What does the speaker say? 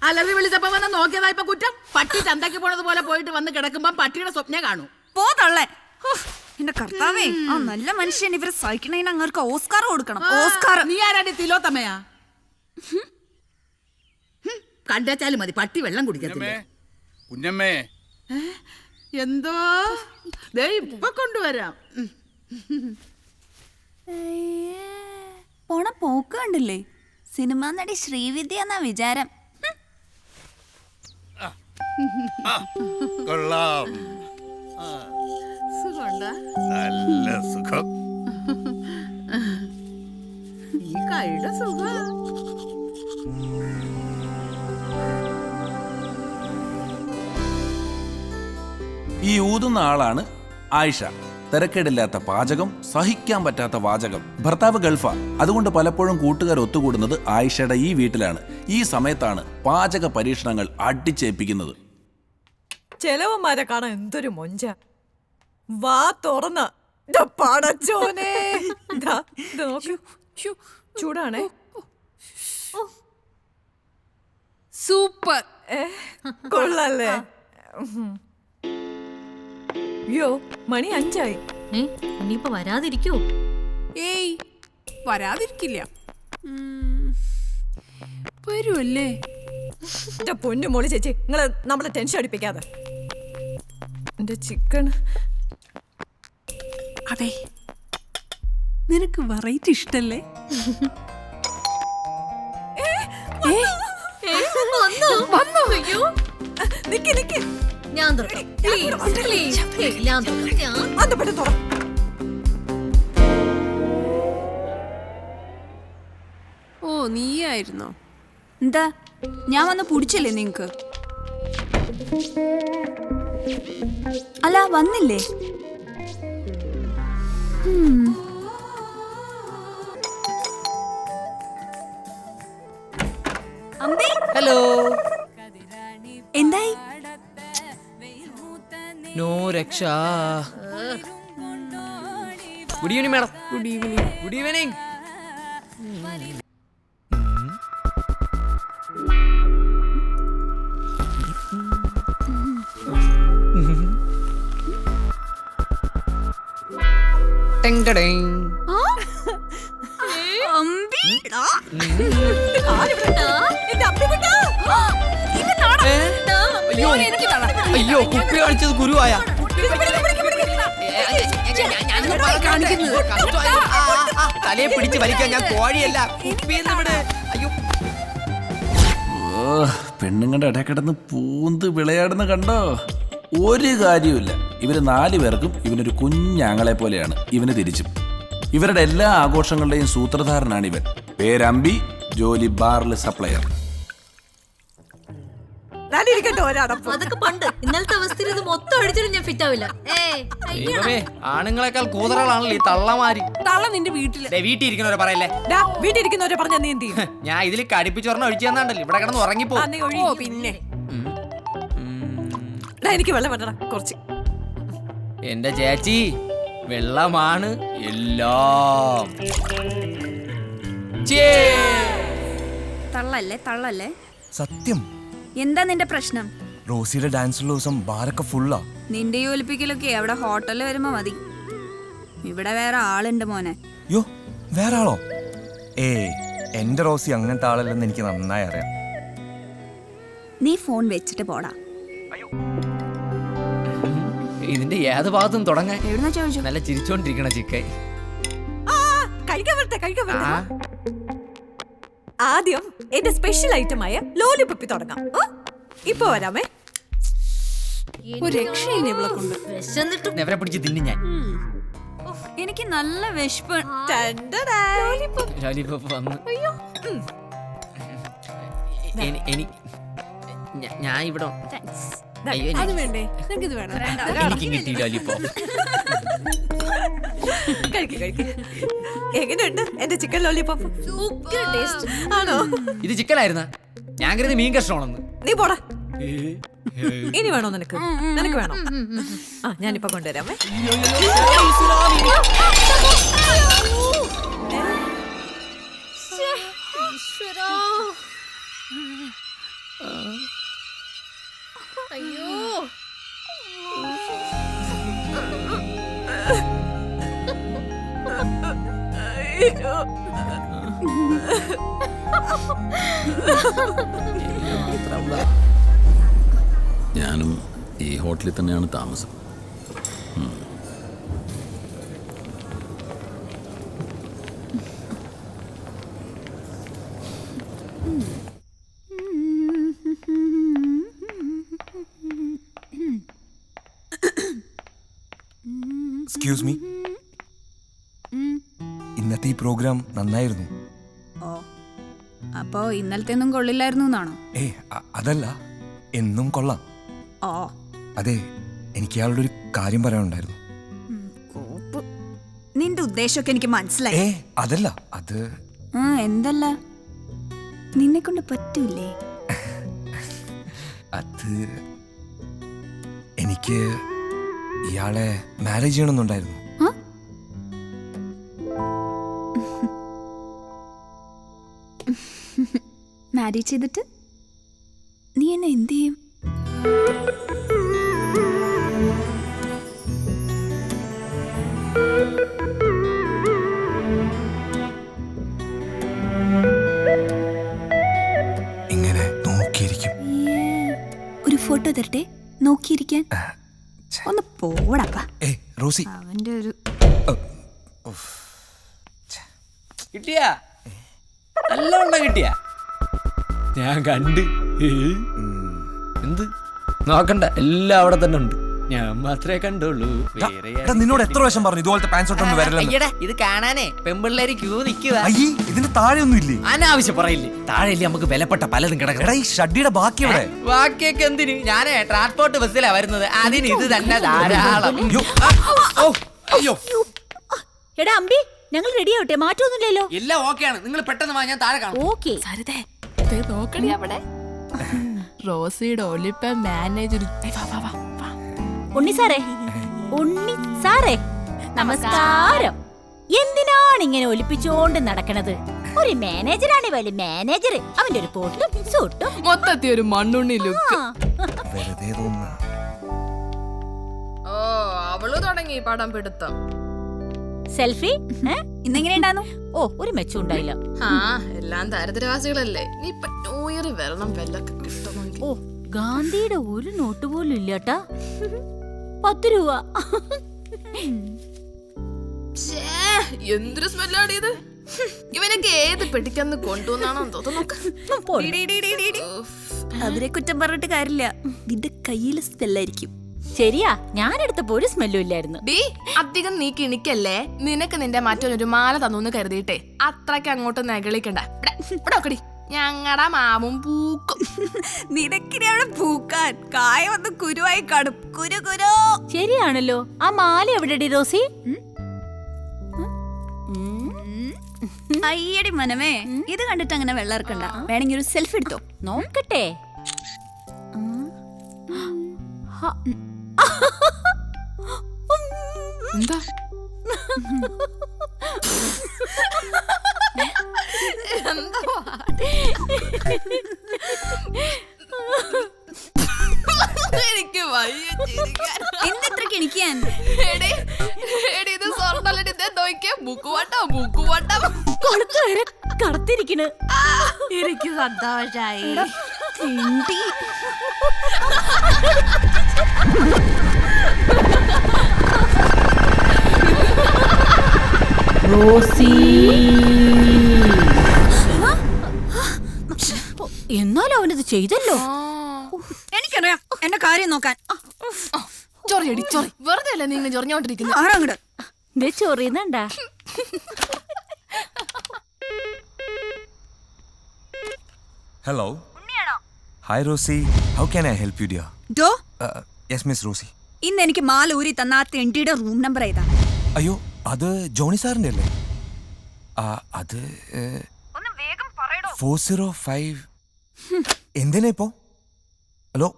അലറി വിളിച്ചപ്പോ വന്ന് നോക്കിയതാ ഇപ്പൊ കുറ്റം. പട്ടി ചന്തയ്ക്ക് പോണത് പോലെ പോയിട്ട് വന്ന് കിടക്കുമ്പോ പട്ടിയുടെ സ്വപ്നം കാണൂ. പോതള്ളേ. എന്റെ കർത്താവേ, ആ നല്ല മനുഷ്യൻ ഇവരെ സഹിക്കണേന് അങ്ങർക്ക് ഓസ്കാർ കൊടുക്കണം. ഓസ്കാർ. നീ ആരാടി തിലോത്തമ്മയാ? കണ്ടാച്ചാലും മതി, പട്ടി വെള്ളം കുടിക്കത്തില്ല. കുഞ്ഞമ്മേ, എന്തോ ദേ ഇപ്പൊ കൊണ്ടുവരാം. പോണ പോക്ക് കണ്ടില്ലേ? സിനിമാ നടി ശ്രീവിദ്യ എന്നാ വിചാരം. കൊള്ളാം, സുഖമുണ്ടാ? നല്ല സുഖം. ഈ കൈയുടെ സുഖം. ഈ ഊതുന്ന ആളാണ് ആയിഷ. തിരക്കേടില്ലാത്ത പാചകം, സഹിക്കാൻ പറ്റാത്ത വാചകം. ഭർത്താവ് ഗൾഫാ, അതുകൊണ്ട് പലപ്പോഴും കൂട്ടുകാർ ഒത്തുകൂടുന്നത് ആയിഷയുടെ ഈ വീട്ടിലാണ്. ഈ സമയത്താണ് പാചക പരീക്ഷണങ്ങൾ അടിച്ചേൽപ്പിക്കുന്നത്. ചെലവന്മാരെ കാണാൻ എന്തൊരു മൊഞ്ച. വാ തുറന്ന പടച്ചോനെ. ചൂടാണേ. സൂപ്പർ. കൊള്ളാല്ലേ? അയ്യോ, മണി 5 ഇനിയിപ്പോ വരാതിരിക്കോ? ഏയ്, വരാതിരിക്കില്ല. വരുമല്ലേ? പൊന്നു മോളി ചേച്ചി, നിങ്ങള് നമ്മളെ ടെൻഷൻ അടിപ്പിക്കാതെ. എന്റെ ചിക്കൻ. അതെ, നിനക്ക് വെറൈറ്റി ഇഷ്ടല്ലേ? നിക്ക് നിക്ക്, ഞാൻ തുറക്കാം. ഓ, നീയായിരുന്നോ? എന്താ, ഞാൻ വന്ന് പുടിച്ചില്ലേ നിങ്ങക്ക്? അല്ല, വന്നില്ലേ? ഹലോ, എന്തായി? നോ രക്ഷ. Good evening madam. Good evening. Good evening. അയ്യോ, കുപ്പി കാണിച്ചത് ഗുരുവായ. തലയെ പിടിച്ച് വലിക്കാൻ ഞാൻ കോഴിയല്ല, കുപ്പിയെന്ന് ഇവിടെ. അയ്യോ, പെണ്ണുങ്ങളുടെ ഇടക്കിടന്ന് പൂന്ത് വിളയാടുന്ന കണ്ടോ? ഒരു കാര്യമില്ല. ഇവര് 4 പേർക്കും ഇവനൊരു കുഞ്ഞാങ്ങളെ പോലെയാണ്. ഇവന് തിരിച്ചും. ഇവരുടെ എല്ലാ ആഘോഷങ്ങളുടെയും സൂത്രധാരനാണ് ഇവൻ. പേരമ്പി, ജോലി ബാറിൽ സപ്ലയർ. അതൊക്കെ പണ്ട്. ഇന്നലത്തെ അവസ്ഥയിൽ ഇത് മൊത്തം അടിച്ചിട്ട് ഞാൻ ഫിറ്റ് ആവില്ല. ദൈവമേ, ആണുങ്ങളെക്കാൾ കൂതറകളാണല്ലോ ഈ തള്ളമാരി. തള്ള നിന്റെ വീട്ടില്. വീട്ടിൽ ഇരിക്കുന്നവരെ പറയല്ലേ? വീട്ടിലിരിക്കുന്നവരെ പറഞ്ഞ നീ എന്ത് ചെയ്യും? ഞാൻ ഇതിൽ കടിപ്പിച്ചൊരെണ്ണം ഒഴിച്ചു തന്നാണ്ടല്ലോ, ഇവിടെ കിടന്ന് ഉറങ്ങിപ്പോ. ഓ, പിന്നെ എനിക്ക് വെള്ളം വേണ്ടടാ കുറച്ച്. എന്റെ ചേച്ചി, വെള്ളമാണ് എല്ലാം. തള്ളല്ലേ, തള്ളല്ലേ. സത്യം. എന്താ നിന്റെ പ്രശ്നം? റോസിയുടെ ഡാൻസുള്ള ദിവസം ബാരൊക്കെ ഫുള്ളാ. നിന്റെ ഈ ഒലിപ്പിക്കലൊക്കെ അവിടെ ഹോട്ടലിൽ വരുമ്പോ മതി. ഇവിടെ വേറെ ആളുണ്ട് മോനെ. യോ, വേറെ ആളോ? എന്റെ റോസി അങ്ങനത്തെ ആളല്ലെന്ന് എനിക്ക് നന്നായി അറിയാം. നീ ഫോൺ വെച്ചിട്ട് പോടാ. ഇതിന്റെ ഏത് ഭാഗത്തും തുടങ്ങാൻ? എവിടുന്നാ ചോദിച്ചു? നല്ല ചിരിച്ചോണ്ടിരിക്കണ ചിക്കൻ. കഴിക്കാൻ വരട്ടെ. ആദ്യം എന്റെ സ്പെഷ്യൽ ഐറ്റമായ ലോലിപപ്പി തുടങ്ങാം. ഇപ്പൊ വരാമേ. ഒരു രക്ഷയില്ല ഇവളെ കൊണ്ട്. നെവരെ പിടിച്ച് തിന്നു ഞാൻ. എനിക്ക് നല്ല വിശപ്പ്. ലോലിപോപ്പ് വന്നു. ഞാൻ ഇവിടെ അത് വേണ്ടേ? നിനക്കിത് വേണം. എനിക്ക് കിട്ടി ലോലിപോപ്പ്. എങ്ങനെയുണ്ട് എന്റെ ചിക്കൻ ലോലിപോപ്പ്? ആണോ? ഇത് ചിക്കനായിരുന്ന? ഞാൻ കരുതി മീൻ കഷ്ണമാണെന്ന്. നീ പോടാ. ഇനി വേണോ നിനക്ക്? നിനക്ക് വേണോ? ഞാനിപ്പോ കൊണ്ടുവരാമേ. ഞാനും ഈ ഹോട്ടലിൽ തന്നെയാണ് താമസം. എക്സ്ക്യൂസ് മീ, ഇന്നത്തെ ഈ പ്രോഗ്രാം നന്നായിരുന്നു. ഓ അപ്പോ ഇന്നലത്തെ ഒന്നും കൊള്ളില്ലായിരുന്നു എന്നാണോ? അതല്ല, എന്നും കൊള്ളാം. ഓ അതെ, എനിക്ക് അയാളുടെ ഒരു കാര്യം പറയാനുണ്ടായിരുന്നു. കോപ്പ്. നിന്റെ ഉദ്ദേശമൊക്കെ എനിക്ക് മനസ്സിലായി. അതല്ല, അത് എന്തല്ല, നിന്നെ കൊണ്ട് പറ്റൂലേ? അത് എനിക്ക് ഇയാളെ മാരേജ് ചെയ്യണമെന്നുണ്ടായിരുന്നു. മാരേജ് ചെയ്തിട്ട് നീ എന്നെ എന്ത് ചെയ്യും? ഇങ്ങനെ നോക്കിയിരിക്കും. ഒരു ഫോട്ടോ തരട്ടെ നോക്കിയിരിക്കാൻ? ഒന്ന് പോടപ്പാ. റോസി, അവന്റെ ഒരു കിട്ടിയാ? നല്ലോണം കിട്ടിയാ? ഞാൻ കണ്ട്. എന്ത് നോക്കണ്ട, എല്ലാം അവിടെ തന്നെ ഉണ്ട്. ഞാൻ മാത്രമേ കണ്ടുള്ളൂ. നിന്നോട് എത്ര വർഷം പറഞ്ഞു ഇതുപോലത്തെ പാൻസ് ഇട്ടൊന്നും വരില്ല? ഇത് കാണാനേ പെമ്പിള്ളേര് ക്യൂ നിൽക്കുക. അയ്യേ, ഇതിന് താഴെ ഒന്നും ഇല്ലേ? അനാവശ്യം പറയില്ലേ? താഴെ നമുക്ക് വിലപ്പെട്ട പലതും കിടക്കണം. ഈ ഷഡ്ഡിയുടെ ബാക്കി എവിടെ? ബാക്കിയൊക്കെ എന്തിന്? ഞാനേ ട്രാൻസ്പോർട്ട് ബസ്സിലാ വരുന്നത്. അതിന് ഇത് തന്നെ ധാരാളം. അയ്യോ, എടാ അമ്പി, ഞങ്ങൾ റെഡി ആവട്ടെ, മാറ്റമൊന്നുമില്ലല്ലോ. എല്ലാം ഓക്കെയാണ്. നിങ്ങൾ പെട്ടെന്ന് വാ, ഞാൻ താഴെ കാണും. ഓക്കെ. നോക്കണേ അവിടെ റോസിയുടെ ഒലിപ്പ മാനേജർ. ഉണ്ണി സാറേ, ഉണ്ണി സാറേ, നമസ്കാരം. എന്തിനാണ് ഇങ്ങനെ ഒലിപ്പിച്ചോണ്ട് നടക്കണത്? ഒരു മാനേജറാണ് വലിയ മാനേജർ. അവന്റെ ഒരു പോട്ടും സൂട്ടും മൊത്തത്തിൽ ഒരു മണ്ണുണ്ണി ലുക്ക്. വെറുതെ തോന്നുന്ന. ഓ, അവള് തുടങ്ങി പടം പിടുത്തം. സെൽഫി ഇന്നെങ്ങനെ ഉണ്ടായിരുന്നു? ഓ, ഒരു മെച്ചം ഉണ്ടായില്ല. ആ, എല്ലാം ദരിദ്രവാസികളല്ലേ. നീ ഇപ്പൊ ന്യൂ ഇയർ വരണം, വല്ലൊക്കെ കിട്ടുമെങ്കിൽ. ഓ, ഗാന്ധിയുടെ ഒരു നോട്ട് പോലും ഇല്ലട്ടാ. 10 രൂപ. എന്തൊരു സ്മെല്ലാണ് ഇത്. ഇവനൊക്കെ ഏത് പെട്ടിക്കന്ന് കൊണ്ടുവന്നാണോ തോന്നുന്നു. അവരെ കുറ്റം പറഞ്ഞിട്ട് കാര്യമില്ല, നിന്റെ കയ്യില് സ്മെല്ലായിരിക്കും. ശരിയാ, ഞാനെടുത്തപ്പോ ഒരു സ്മെല്ലും ഇല്ലായിരുന്നു. ഡീ, അധികം നീ കിണിക്കല്ലേ. നിനക്ക് നിന്റെ മറ്റൊരു മാല തന്നു കരുതിയിട്ടെ അത്രയ്ക്ക് അങ്ങോട്ട് നകളിക്കണ്ട. ഇവിടെ ഞങ്ങടെ മാവും പൂക്കും. നിനക്കിനി അവിടെ പൂക്കാൻ കായ വന്ന് കുരുവായി കാണും. കുരു കുരു. ശരിയാണല്ലോ. ആ മാല എവിടെ റോസി? അയ്യടി മനമേ, ഇത് കണ്ടിട്ട് അങ്ങനെ വെള്ളം ഇറക്കണ്ട. വേണമെങ്കിൽ ഒരു സെൽഫി എടുത്തോ. നോക്കട്ടെ. എന്താ എനിക്ക് വയ്യ ചിരിക്കാൻ. എന്തെത്ര കിണിക്കാൻ? ഇത് സ്വർണ്ണ നോക്കിയ ബുക്കുവട്ടം കൊളുത്ത് വരെ കറുത്തിരിക്കണ്. എനിക്ക് സന്തോഷായി. റോസി, എന്നാലും അവനത് ചെയ്തല്ലോ. എനിക്കറിയാം എന്റെ കാര്യം നോക്കാൻ. ചൊറിയടി ചൊറി. വെറുതെ അല്ലേ നിങ്ങൾ ചൊറിഞ്ഞോണ്ടിരിക്കുന്നത്. ആരങ്ങട് ചൊറിയുന്നുണ്ടാ? Hello, hi Rosie, how can I help you dear? ഡോ, യെസ് മിസ് റോസി. ഇന്ന് എനിക്ക് മാല ഊരി തന്ന ആ തെണ്ടിയുടെ റൂം നമ്പർ ഏതാ? അയ്യോ, അത് ജോണി സാറിന്റെ അല്ലേ? അത് 405. എന്തിനാ ഇപ്പോ? ഹലോ.